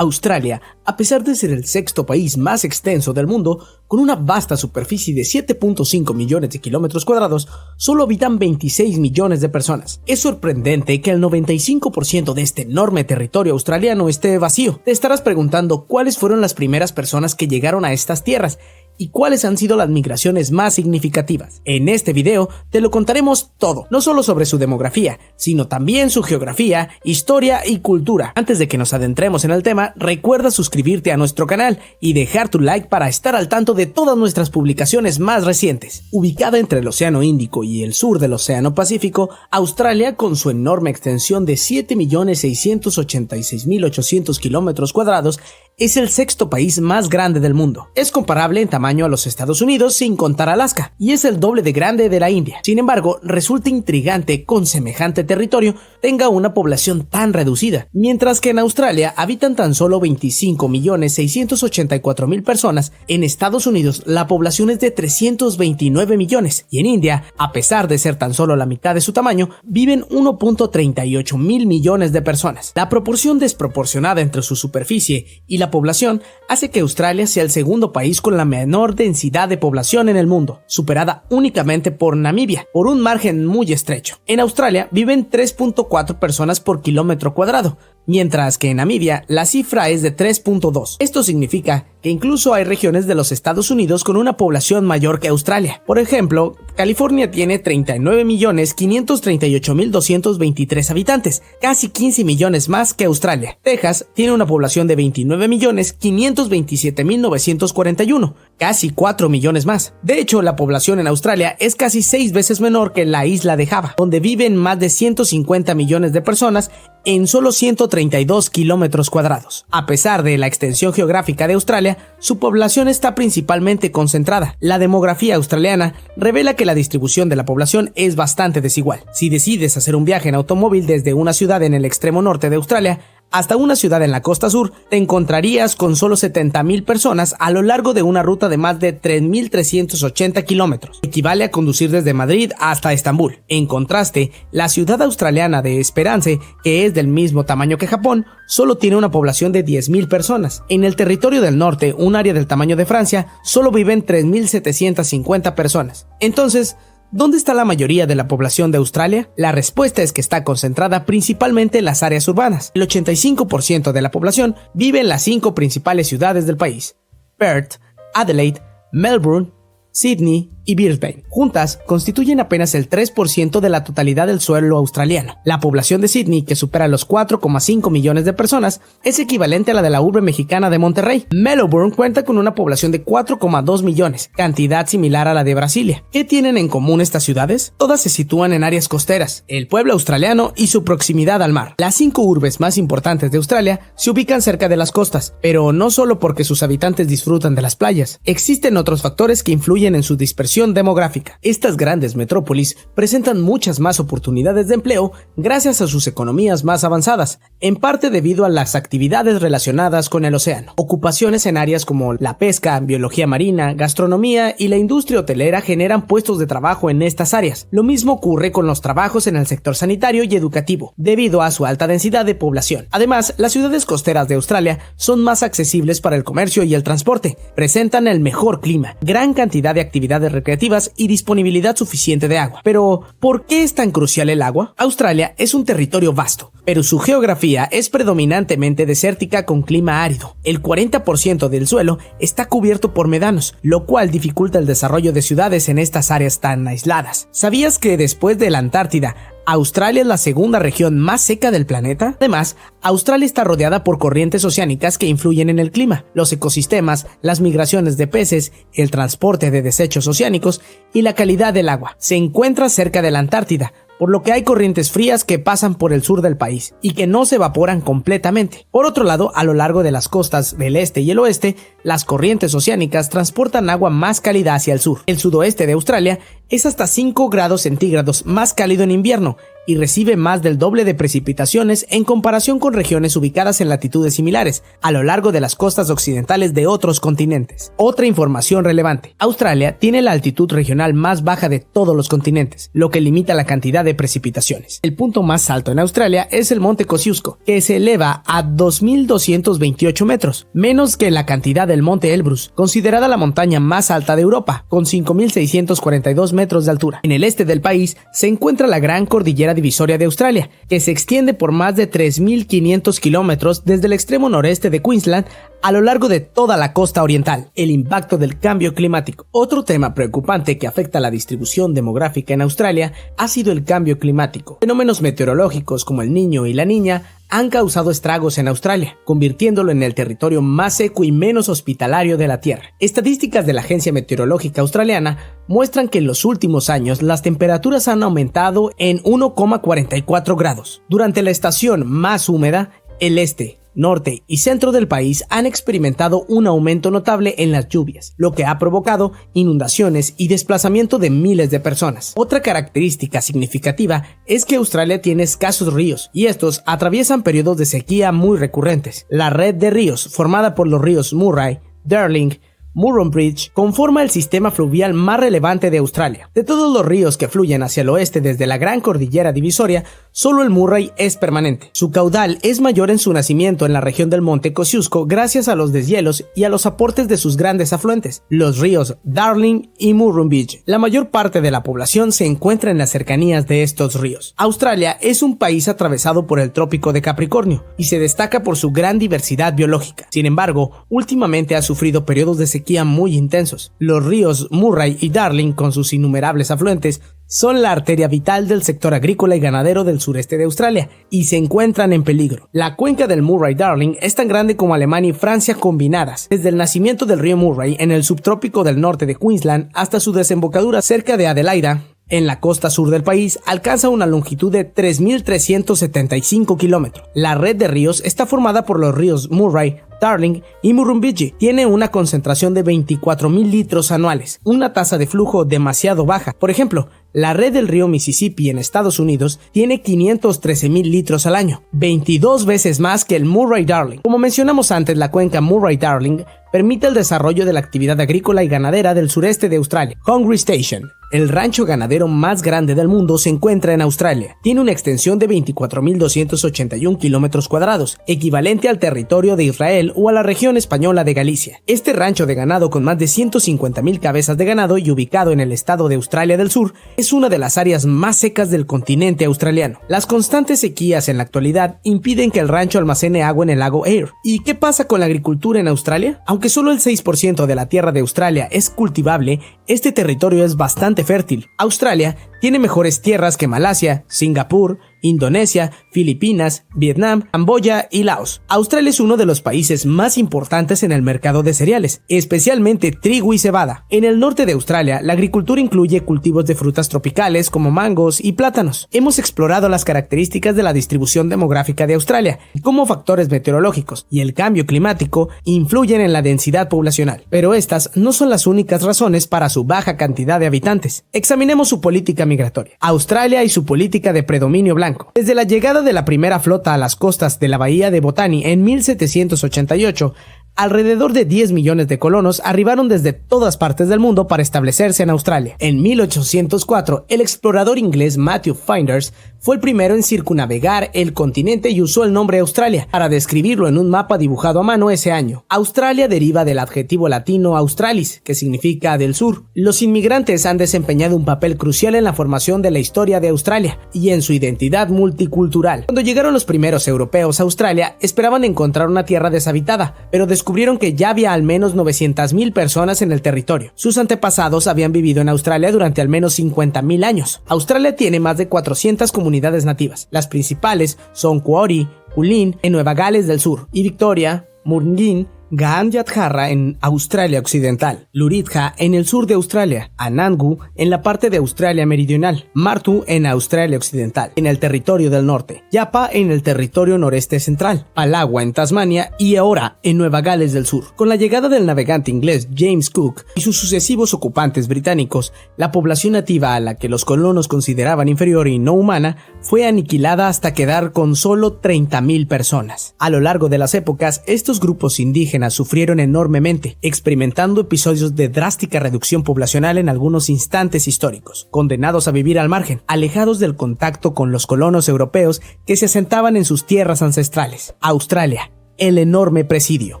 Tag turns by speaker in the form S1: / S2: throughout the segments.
S1: Australia, a pesar de ser el sexto país más extenso del mundo, con una vasta superficie de 7.5 millones de kilómetros cuadrados, solo habitan 26 millones de personas. Es sorprendente que el 95% de este enorme territorio australiano esté vacío. Te estarás preguntando cuáles fueron las primeras personas que llegaron a estas tierras y cuáles han sido las migraciones más significativas. En este video te lo contaremos todo, no solo sobre su demografía, sino también su geografía, historia y cultura. Antes de que nos adentremos en el tema, recuerda suscribirte a nuestro canal y dejar tu like para estar al tanto de todas nuestras publicaciones más recientes. Ubicada entre el Océano Índico y el sur del Océano Pacífico, Australia, con su enorme extensión de 7.686.800 kilómetros cuadrados, es el sexto país más grande del mundo. Es comparable en tamaño a los Estados Unidos sin contar Alaska, y es el doble de grande de la India. Sin embargo, resulta intrigante con semejante territorio tenga una población tan reducida. Mientras que en Australia habitan tan solo 25.684.000 personas, en Estados Unidos la población es de 329 millones, y en India, a pesar de ser tan solo la mitad de su tamaño, viven 1.38 mil millones de personas. La proporción desproporcionada entre su superficie y la población hace que Australia sea el segundo país con la menor densidad de población en el mundo, superada únicamente por Namibia, por un margen muy estrecho. En Australia viven 3.4 personas por kilómetro cuadrado, mientras que en Namibia la cifra es de 3.2. Esto significa que incluso hay regiones de los Estados Unidos con una población mayor que Australia. Por ejemplo, California tiene 39.538.223 habitantes, casi 15 millones más que Australia. Texas tiene una población de 29.527.941, casi 4 millones más. De hecho, la población en Australia es casi 6 veces menor que la isla de Java, donde viven más de 150 millones de personas en solo 132 kilómetros cuadrados. A pesar de la extensión geográfica de Australia, su población está principalmente concentrada. La demografía australiana revela que la distribución de la población es bastante desigual. Si decides hacer un viaje en automóvil desde una ciudad en el extremo norte de Australia hasta una ciudad en la costa sur, te encontrarías con solo 70.000 personas a lo largo de una ruta de más de 3.380 kilómetros. Equivale a conducir desde Madrid hasta Estambul. En contraste, la ciudad australiana de Esperance, que es del mismo tamaño que Japón, solo tiene una población de 10.000 personas. En el territorio del norte, un área del tamaño de Francia, solo viven 3.750 personas. Entonces, ¿dónde está la mayoría de la población de Australia? La respuesta es que está concentrada principalmente en las áreas urbanas. El 85% de la población vive en las 5 principales ciudades del país: Perth, Adelaide, Melbourne, Sydney y Brisbane. Juntas constituyen apenas el 3% de la totalidad del suelo australiano. La población de Sydney, que supera los 4,5 millones de personas, es equivalente a la de la urbe mexicana de Monterrey. Melbourne cuenta con una población de 4,2 millones, cantidad similar a la de Brasilia. ¿Qué tienen en común estas ciudades? Todas se sitúan en áreas costeras, el pueblo australiano y su proximidad al mar. Las 5 urbes más importantes de Australia se ubican cerca de las costas, pero no solo porque sus habitantes disfrutan de las playas. Existen otros factores que influyen en su dispersión demográfica. Estas grandes metrópolis presentan muchas más oportunidades de empleo gracias a sus economías más avanzadas, en parte debido a las actividades relacionadas con el océano. Ocupaciones en áreas como la pesca, biología marina, gastronomía y la industria hotelera generan puestos de trabajo en estas áreas. Lo mismo ocurre con los trabajos en el sector sanitario y educativo, debido a su alta densidad de población. Además, las ciudades costeras de Australia son más accesibles para el comercio y el transporte, presentan el mejor clima, gran cantidad de actividades recreativas y disponibilidad suficiente de agua. Pero, ¿por qué es tan crucial el agua? Australia es un territorio vasto, pero su geografía es predominantemente desértica con clima árido. El 40% del suelo está cubierto por médanos, lo cual dificulta el desarrollo de ciudades en estas áreas tan aisladas. ¿Sabías que después de la Antártida, Australia es la segunda región más seca del planeta? Además, Australia está rodeada por corrientes oceánicas que influyen en el clima, los ecosistemas, las migraciones de peces, el transporte de desechos oceánicos y la calidad del agua. Se encuentra cerca de la Antártida, por lo que hay corrientes frías que pasan por el sur del país y que no se evaporan completamente. Por otro lado, a lo largo de las costas del este y el oeste, las corrientes oceánicas transportan agua más cálida hacia el sur. El sudoeste de Australia es hasta 5 grados centígrados más cálido en invierno y recibe más del doble de precipitaciones en comparación con regiones ubicadas en latitudes similares a lo largo de las costas occidentales de otros continentes. Otra información relevante: Australia tiene la altitud regional más baja de todos los continentes, lo que limita la cantidad de precipitaciones. El punto más alto en Australia es el monte Kosciuszko, que se eleva a 2.228 metros, menos que la cantidad del monte Elbrus, considerada la montaña más alta de Europa, con 5.642 metros de altura. En el este del país se encuentra la Gran Cordillera Divisoria de Australia, que se extiende por más de 3.500 kilómetros desde el extremo noreste de Queensland a lo largo de toda la costa oriental. El impacto del cambio climático. Otro tema preocupante que afecta a la distribución demográfica en Australia ha sido el cambio climático. Fenómenos meteorológicos como el Niño y la Niña han causado estragos en Australia, convirtiéndolo en el territorio más seco y menos hospitalario de la Tierra. Estadísticas de la Agencia Meteorológica Australiana muestran que en los últimos años las temperaturas han aumentado en 1,44 grados. Durante la estación más húmeda, el este, norte y centro del país han experimentado un aumento notable en las lluvias, lo que ha provocado inundaciones y desplazamiento de miles de personas. Otra característica significativa es que Australia tiene escasos ríos, y estos atraviesan periodos de sequía muy recurrentes. La red de ríos, formada por los ríos Murray, Darling, Murrumbidgee, conforma el sistema fluvial más relevante de Australia. De todos los ríos que fluyen hacia el oeste desde la Gran Cordillera Divisoria, solo el Murray es permanente. Su caudal es mayor en su nacimiento en la región del monte Kosciuszko gracias a los deshielos y a los aportes de sus grandes afluentes, los ríos Darling y Murrumbidgee. La mayor parte de la población se encuentra en las cercanías de estos ríos. Australia es un país atravesado por el Trópico de Capricornio y se destaca por su gran diversidad biológica. Sin embargo, últimamente ha sufrido periodos de sequía muy intensos. Los ríos Murray y Darling, con sus innumerables afluentes, son la arteria vital del sector agrícola y ganadero del sureste de Australia y se encuentran en peligro. La cuenca del Murray-Darling es tan grande como Alemania y Francia combinadas, desde el nacimiento del río Murray en el subtrópico del norte de Queensland hasta su desembocadura cerca de Adelaida. En la costa sur del país alcanza una longitud de 3.375 kilómetros. La red de ríos está formada por los ríos Murray, Darling y Murrumbidgee. Tiene una concentración de 24.000 litros anuales, una tasa de flujo demasiado baja. Por ejemplo, la red del río Mississippi en Estados Unidos tiene 513.000 litros al año, 22 veces más que el Murray-Darling. Como mencionamos antes, la cuenca Murray-Darling permite el desarrollo de la actividad agrícola y ganadera del sureste de Australia. Hungry Station, el rancho ganadero más grande del mundo, se encuentra en Australia. Tiene una extensión de 24.281 kilómetros cuadrados, equivalente al territorio de Israel o a la región española de Galicia. Este rancho de ganado, con más de 150.000 cabezas de ganado y ubicado en el estado de Australia del Sur, es una de las áreas más secas del continente australiano. Las constantes sequías en la actualidad impiden que el rancho almacene agua en el lago Eyre. ¿Y qué pasa con la agricultura en Australia? Aunque solo el 6% de la tierra de Australia es cultivable, este territorio es bastante fértil. Australia tiene mejores tierras que Malasia, Singapur, Indonesia, Filipinas, Vietnam, Camboya y Laos. Australia es uno de los países más importantes en el mercado de cereales, especialmente trigo y cebada. En el norte de Australia, la agricultura incluye cultivos de frutas tropicales como mangos y plátanos. Hemos explorado las características de la distribución demográfica de Australia y cómo factores meteorológicos y el cambio climático influyen en la densidad poblacional. Pero estas no son las únicas razones para su baja cantidad de habitantes. Examinemos su política migratoria. Australia y su política de predominio blanco. Desde la llegada de la primera flota a las costas de la bahía de Botany en 1788, alrededor de 10 millones de colonos arribaron desde todas partes del mundo para establecerse en Australia. En 1804, el explorador inglés Matthew Flinders fue el primero en circunnavegar el continente y usó el nombre Australia para describirlo en un mapa dibujado a mano ese año. Australia deriva del adjetivo latino australis, que significa del sur. Los inmigrantes han desempeñado un papel crucial en la formación de la historia de Australia y en su identidad multicultural. Cuando llegaron los primeros europeos a Australia, esperaban encontrar una tierra deshabitada, pero descubrieron que ya había al menos 900.000 personas en el territorio. Sus antepasados habían vivido en Australia durante al menos 50.000 años. Australia tiene más de 400 comunidades nativas. Las principales son Koori, Kulin en Nueva Gales del Sur y Victoria, Murngin Gaan Yatharra en Australia Occidental, Luritja en el sur de Australia, Anangu en la parte de Australia Meridional, Martu en Australia Occidental, en el territorio del norte, Yapa en el territorio noreste central, Palawa en Tasmania y Eora en Nueva Gales del Sur. Con la llegada del navegante inglés James Cook y sus sucesivos ocupantes británicos, la población nativa a la que los colonos consideraban inferior y no humana fue aniquilada hasta quedar con solo 30.000 personas. A lo largo de las épocas, estos grupos indígenas sufrieron enormemente, experimentando episodios de drástica reducción poblacional en algunos instantes históricos, condenados a vivir al margen, alejados del contacto con los colonos europeos que se asentaban en sus tierras ancestrales. Australia, el enorme presidio.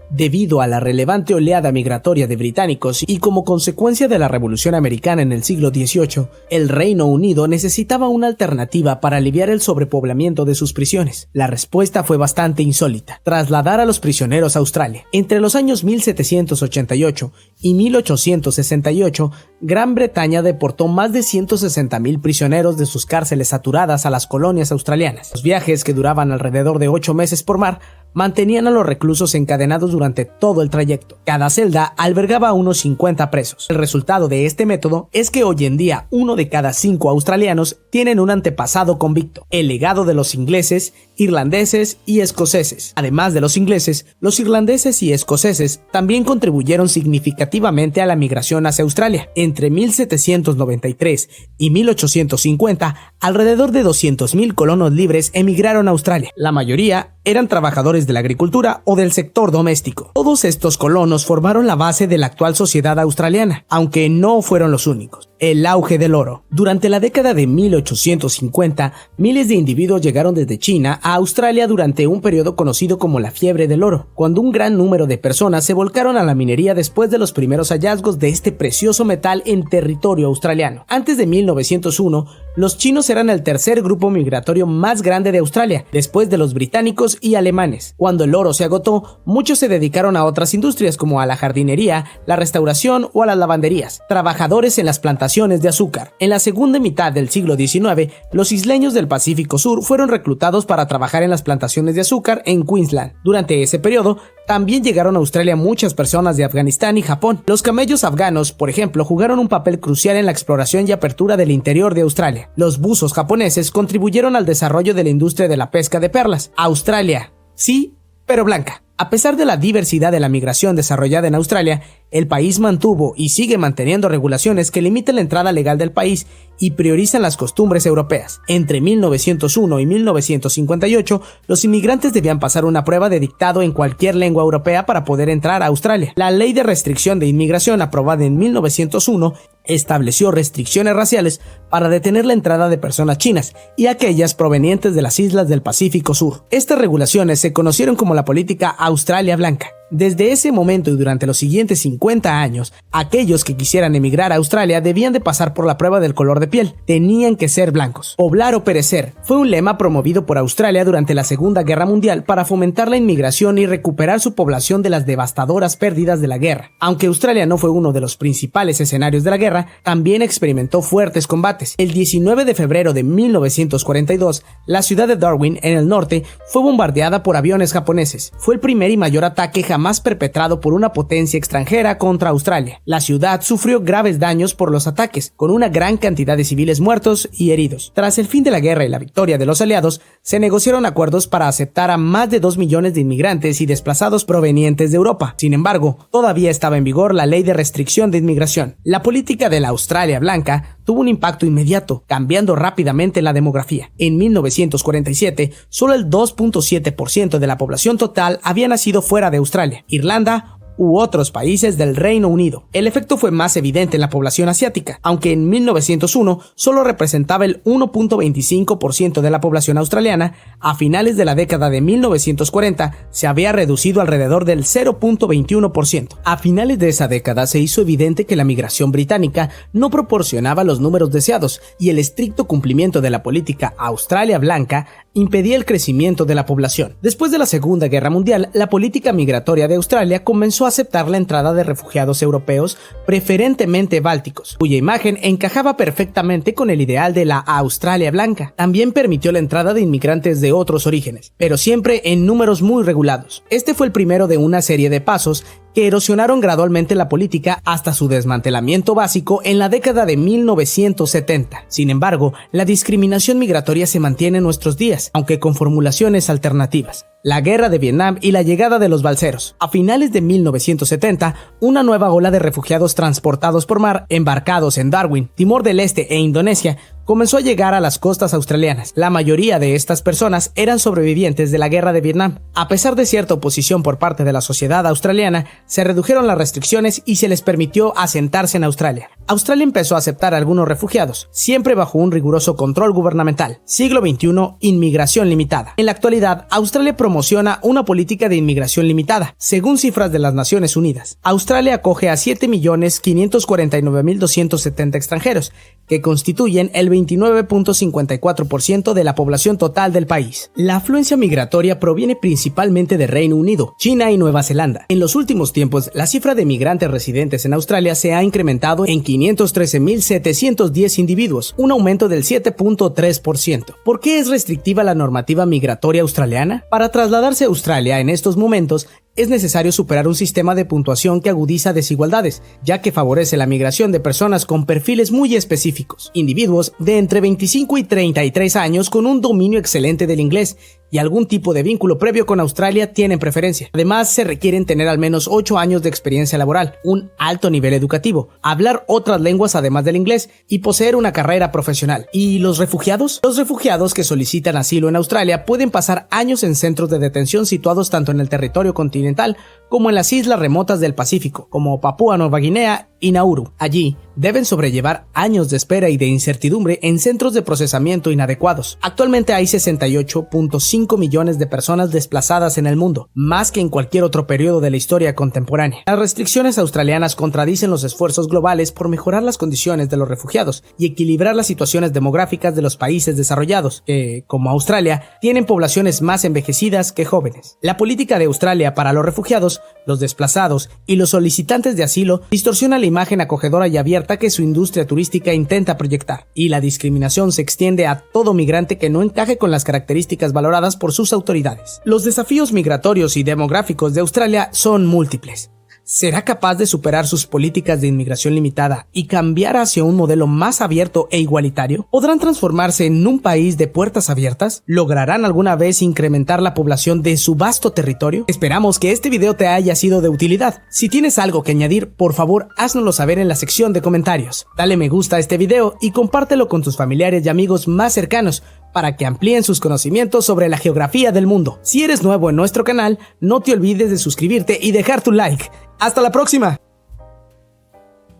S1: Debido a la relevante oleada migratoria de británicos y como consecuencia de la Revolución Americana en el siglo XVIII, el Reino Unido necesitaba una alternativa para aliviar el sobrepoblamiento de sus prisiones. La respuesta fue bastante insólita: trasladar a los prisioneros a Australia. Entre los años 1788 y 1868, Gran Bretaña deportó más de 160.000 prisioneros de sus cárceles saturadas a las colonias australianas. Los viajes, que duraban alrededor de 8 meses por mar, mantenían a los reclusos encadenados durante todo el trayecto. Cada celda albergaba a unos 50 presos. El resultado de este método es que hoy en día 1 de cada 5 australianos tienen un antepasado convicto, el legado de los ingleses, irlandeses y escoceses. Además de los ingleses, los irlandeses y escoceses también contribuyeron significativamente a la migración hacia Australia. Entre 1793 y 1850, alrededor de 200.000 colonos libres emigraron a Australia. La mayoría eran trabajadores de la agricultura o del sector doméstico. Todos estos colonos formaron la base de la actual sociedad australiana, aunque no fueron los únicos. El auge del oro. Durante la década de 1850, miles de individuos llegaron desde China a Australia durante un periodo conocido como la fiebre del oro, cuando un gran número de personas se volcaron a la minería después de los primeros hallazgos de este precioso metal en territorio australiano. Antes de 1901, los chinos eran el tercer grupo migratorio más grande de Australia, después de los británicos y alemanes. Cuando el oro se agotó, muchos se dedicaron a otras industrias como a la jardinería, la restauración o a las lavanderías. Trabajadores en las plantaciones de azúcar. En la segunda mitad del siglo XIX, los isleños del Pacífico Sur fueron reclutados para trabajar en las plantaciones de azúcar en Queensland. Durante ese periodo, también llegaron a Australia muchas personas de Afganistán y Japón. Los camellos afganos, por ejemplo, jugaron un papel crucial en la exploración y apertura del interior de Australia. Los buzos japoneses contribuyeron al desarrollo de la industria de la pesca de perlas. Australia, sí, pero blanca. A pesar de la diversidad de la migración desarrollada en Australia, el país mantuvo y sigue manteniendo regulaciones que limitan la entrada legal del país y priorizan las costumbres europeas. Entre 1901 y 1958, los inmigrantes debían pasar una prueba de dictado en cualquier lengua europea para poder entrar a Australia. La Ley de Restricción de Inmigración, aprobada en 1901, estableció restricciones raciales para detener la entrada de personas chinas y aquellas provenientes de las islas del Pacífico Sur. Estas regulaciones se conocieron como la política Australia Blanca. Desde ese momento y durante los siguientes 50 años, aquellos que quisieran emigrar a Australia debían de pasar por la prueba del color de piel. Tenían que ser blancos. Poblar o perecer fue un lema promovido por Australia durante la Segunda Guerra Mundial para fomentar la inmigración y recuperar su población de las devastadoras pérdidas de la guerra. Aunque Australia no fue uno de los principales escenarios de la guerra, también experimentó fuertes combates. El 19 de febrero de 1942, la ciudad de Darwin, en el norte, fue bombardeada por aviones japoneses. Fue el primer y mayor ataque jamás perpetrado por una potencia extranjera contra Australia. La ciudad sufrió graves daños por los ataques, con una gran cantidad de civiles muertos y heridos. Tras el fin de la guerra y la victoria de los aliados, se negociaron acuerdos para aceptar a más de 2 millones de inmigrantes y desplazados provenientes de Europa. Sin embargo, todavía estaba en vigor la Ley de Restricción de Inmigración. La política de la Australia Blanca tuvo un impacto inmediato, cambiando rápidamente la demografía. En 1947, solo el 2.7% de la población total había nacido fuera de Australia, Irlanda u otros países del Reino Unido. El efecto fue más evidente en la población asiática, aunque en 1901 solo representaba el 1.25% de la población australiana. A finales de la década de 1940 se había reducido alrededor del 0.21%. A finales de esa década se hizo evidente que la migración británica no proporcionaba los números deseados y el estricto cumplimiento de la política Australia Blanca impedía el crecimiento de la población. Después de la Segunda Guerra Mundial, la política migratoria de Australia comenzó a aceptar la entrada de refugiados europeos, preferentemente bálticos, cuya imagen encajaba perfectamente con el ideal de la Australia blanca. También permitió la entrada de inmigrantes de otros orígenes, pero siempre en números muy regulados. Este fue el primero de una serie de pasos que erosionaron gradualmente la política hasta su desmantelamiento básico en la década de 1970. Sin embargo, la discriminación migratoria se mantiene en nuestros días, aunque con formulaciones alternativas. La guerra de Vietnam y la llegada de los balseros. A finales de 1970, una nueva ola de refugiados transportados por mar, embarcados en Darwin, Timor del Este e Indonesia, comenzó a llegar a las costas australianas. La mayoría de estas personas eran sobrevivientes de la guerra de Vietnam. A pesar de cierta oposición por parte de la sociedad australiana, se redujeron las restricciones y se les permitió asentarse en Australia. Australia empezó a aceptar a algunos refugiados, siempre bajo un riguroso control gubernamental. Siglo XXI, inmigración limitada. En la actualidad, Australia promociona una política de inmigración limitada. Según cifras de las Naciones Unidas, Australia acoge a 7.549.270 extranjeros, que constituyen el 29.54% de la población total del país. La afluencia migratoria proviene principalmente de Reino Unido, China y Nueva Zelanda. En los últimos tiempos, la cifra de migrantes residentes en Australia se ha incrementado en 513.710 individuos, un aumento del 7.3%. ¿Por qué es restrictiva la normativa migratoria australiana? Para trasladarse a Australia en estos momentos, es necesario superar un sistema de puntuación que agudiza desigualdades, ya que favorece la migración de personas con perfiles muy específicos, individuos de entre 25 y 33 años con un dominio excelente del inglés y algún tipo de vínculo previo con Australia tienen preferencia. Además, se requieren tener al menos 8 años de experiencia laboral, un alto nivel educativo, hablar otras lenguas además del inglés y poseer una carrera profesional. ¿Y los refugiados? Los refugiados que solicitan asilo en Australia pueden pasar años en centros de detención situados tanto en el territorio continental como en las islas remotas del Pacífico, como Papúa Nueva Guinea y Nauru. Allí, deben sobrellevar años de espera y de incertidumbre en centros de procesamiento inadecuados. Actualmente hay 68.5 millones de personas desplazadas en el mundo, más que en cualquier otro periodo de la historia contemporánea. Las restricciones australianas contradicen los esfuerzos globales por mejorar las condiciones de los refugiados y equilibrar las situaciones demográficas de los países desarrollados, que, como Australia, tienen poblaciones más envejecidas que jóvenes. La política de Australia para los refugiados, los desplazados y los solicitantes de asilo distorsiona la imagen acogedora y abierta que su industria turística intenta proyectar, y la discriminación se extiende a todo migrante que no encaje con las características valoradas por sus autoridades. Los desafíos migratorios y demográficos de Australia son múltiples. ¿Será capaz de superar sus políticas de inmigración limitada y cambiar hacia un modelo más abierto e igualitario? ¿Podrán transformarse en un país de puertas abiertas? ¿Lograrán alguna vez incrementar la población de su vasto territorio? Esperamos que este video te haya sido de utilidad. Si tienes algo que añadir, por favor, háznoslo saber en la sección de comentarios. Dale me gusta a este video y compártelo con tus familiares y amigos más cercanos para que amplíen sus conocimientos sobre la geografía del mundo. Si eres nuevo en nuestro canal, no te olvides de suscribirte y dejar tu like. ¡Hasta la próxima!